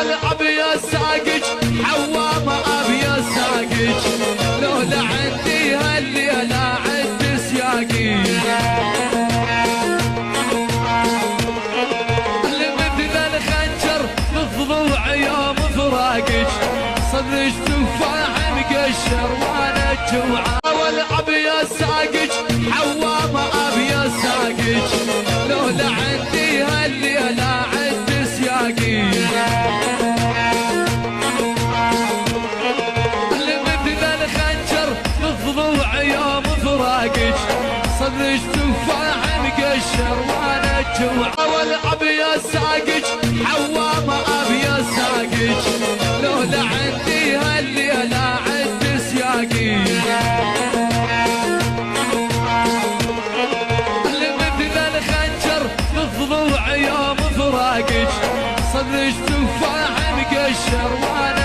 والعب يا ساقج حوامة ابي يا ساقج لولا عندي هالليلة عد سياقي مثل الخنجر بالضلوع يوم فراقج صدرج تفاح مقشر وانا جوعان والعب يا ساقج حوامة ابي يا ساقج لولا عندي هالليلة عد سياقي مثل الخنجر بالضلوع يوم فراقج صدرج تفاح مقشر وانا جوعان والعب يا ساقج حوامة ابي يا ساقج لولا عندي هالليلة عد سياقي مثل الخنجر بالضلوع يوم فراقج صدرج تفاح مقشر وانا